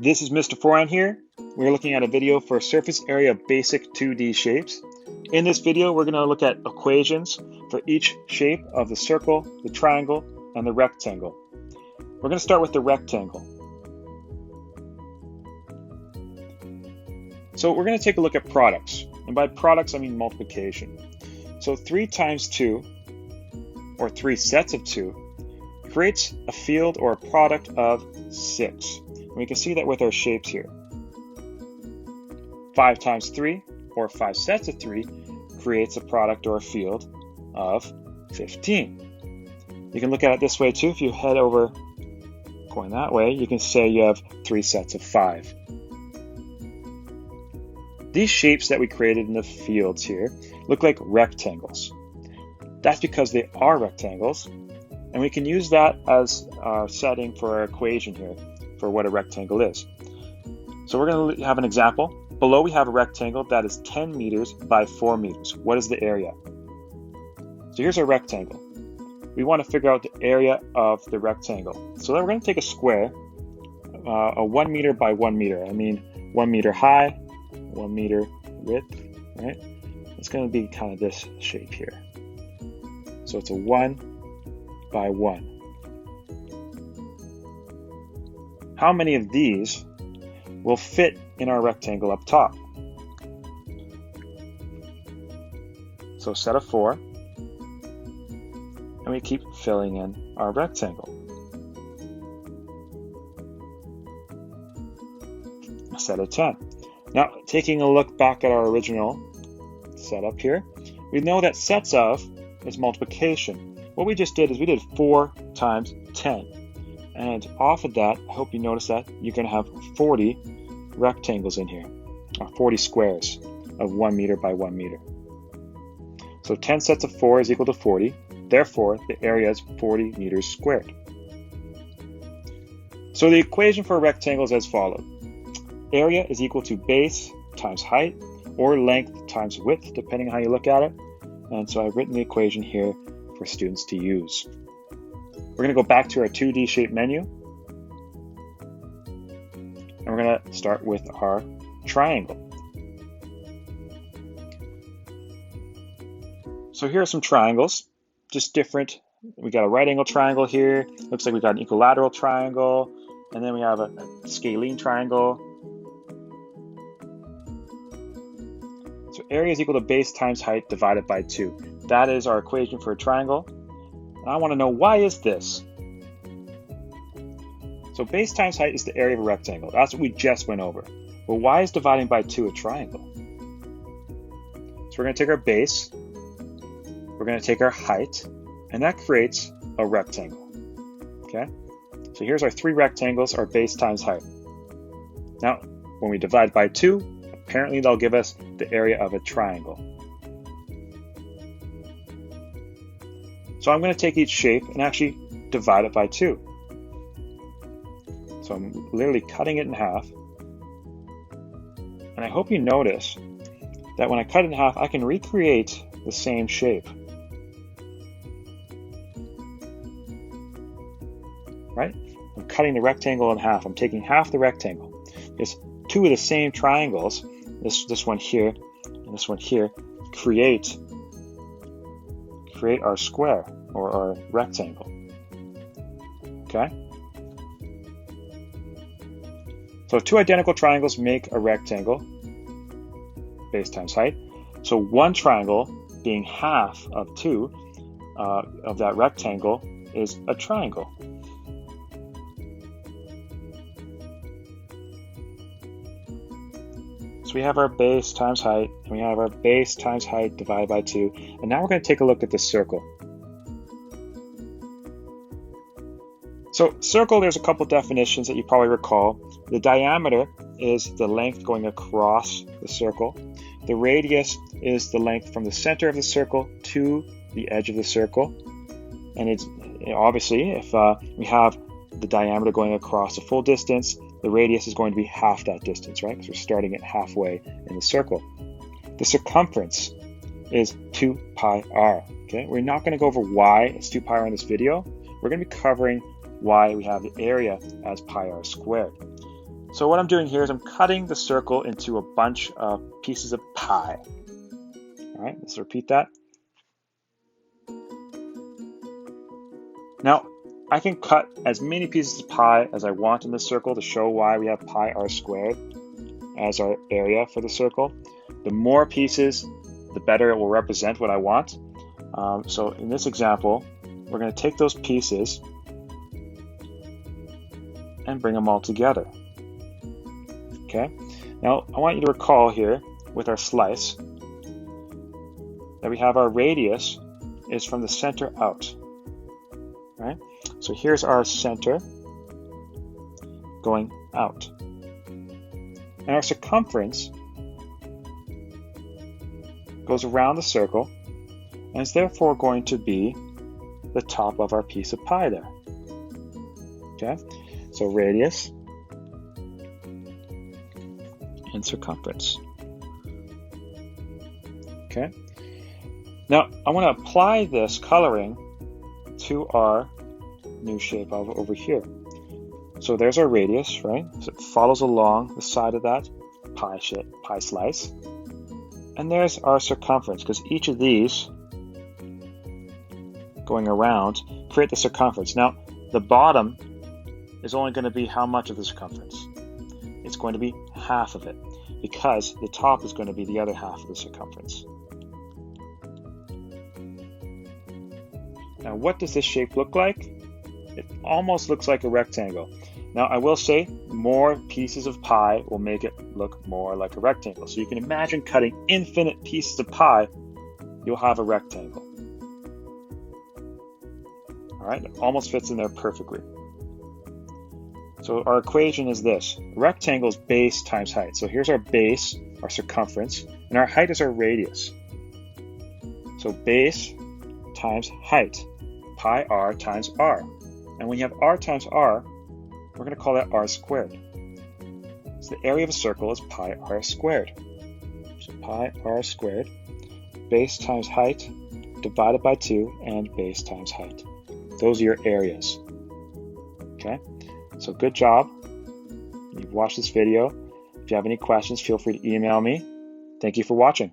This is Mr. Foran here. We're looking at a video for surface area of basic 2D shapes. In this video, we're going to look at equations for each shape of the circle, the triangle, and the rectangle. We're going to start with the rectangle. So we're going to take a look at products. And by products, I mean multiplication. So 3 times 2, or 3 sets of 2, creates a field or a product of 6. And we can see that with our shapes here. 5 times 3, or 5 sets of 3, creates a product or a field of 15. You can look at it this way too. If you head over going that way, you can say you have 3 sets of 5. These shapes that we created in the fields here look like rectangles. That's because they are rectangles, and we can use that as our setting for our equation here for what a rectangle is. So we're going to have an example. Below we have a rectangle that is 10 meters by 4 meters. What is the area? So here's our rectangle. We want to figure out the area of the rectangle. So then we're going to take a square, a 1 meter by 1 meter. I mean 1 meter high, 1 meter width, right? It's going to be kind of this shape here. So it's a 1 by 1. How many of these will fit in our rectangle up top? So set of 4, and we keep filling in our rectangle. A set of 10. Now, taking a look back at our original setup here, we know that sets of is multiplication. What we just did is we did 4 times 10. And off of that, I hope you notice that you're going to have 40 rectangles in here, or 40 squares of 1 meter by 1 meter. So 10 sets of 4 is equal to 40. Therefore, the area is 40 meters squared. So the equation for a rectangle is as follows. Area is equal to base times height, or length times width, depending on how you look at it. And so I've written the equation here for students to use. We're going to go back to our 2D shape menu. And we're going to start with our triangle. So here are some triangles, just different. We got a right angle triangle here. Looks like we got an equilateral triangle. And then we have a scalene triangle. So area is equal to base times height divided by 2. That is our equation for a triangle. And I want to know, why is this? So base times height is the area of a rectangle. That's what we just went over. Well, why is dividing by 2 a triangle? So we're going to take our base, we're going to take our height, and that creates a rectangle. Okay? So here's our 3 rectangles, our base times height. Now, when we divide by 2, apparently they'll give us the area of a triangle. So I'm going to take each shape and actually divide it by 2. So I'm literally cutting it in half. And I hope you notice that when I cut it in half, I can recreate the same shape. Right? I'm cutting the rectangle in half. I'm taking half the rectangle. There's 2 of the same triangles, this one here and this one here, create our square or our rectangle. Okay? So 2 identical triangles make a rectangle, base times height. So 1 triangle being half of 2 of that rectangle is a triangle. So we have our base times height, and we have our base times height divided by 2. And now we're going to take a look at the circle. So circle, there's a couple definitions that you probably recall. The diameter is the length going across the circle. The radius is the length from the center of the circle to the edge of the circle. And it's obviously, if we have the diameter going across the full distance, the radius is going to be half that distance, right? Because we're starting it halfway in the circle. The circumference is 2 pi r. Okay, we're not going to go over why it's 2 pi r in this video. We're going to be covering why we have the area as pi r squared. So what I'm doing here is I'm cutting the circle into a bunch of pieces of pie. All right, let's repeat that. Now, I can cut as many pieces of pie as I want in this circle to show why we have pi r squared as our area for the circle. The more pieces, the better it will represent what I want. So in this example, we're going to take those pieces and bring them all together. Okay. Now, I want you to recall here with our slice that we have our radius is from the center out. Right? So here's our center going out. And our circumference goes around the circle and is therefore going to be the top of our piece of pie there. Okay? So radius and circumference. Okay? Now, I want to apply this coloring to our new shape over here. So there's our radius, right? So it follows along the side of that pie slice. And there's our circumference, because each of these going around create the circumference. Now, the bottom is only going to be how much of the circumference? It's going to be half of it, because the top is going to be the other half of the circumference. Now, what does this shape look like? It almost looks like a rectangle. Now, I will say more pieces of pie will make it look more like a rectangle. So you can imagine cutting infinite pieces of pie, you'll have a rectangle. All right, it almost fits in there perfectly. So our equation is this. Rectangle is base times height. So here's our base, our circumference, and our height is our radius. So base times height, pi r times r. And when you have r times r, we're going to call that r squared. So the area of a circle is pi r squared. So pi r squared, base times height, divided by 2, and base times height. Those are your areas. Okay, so good job. You've watched this video. If you have any questions, feel free to email me. Thank you for watching.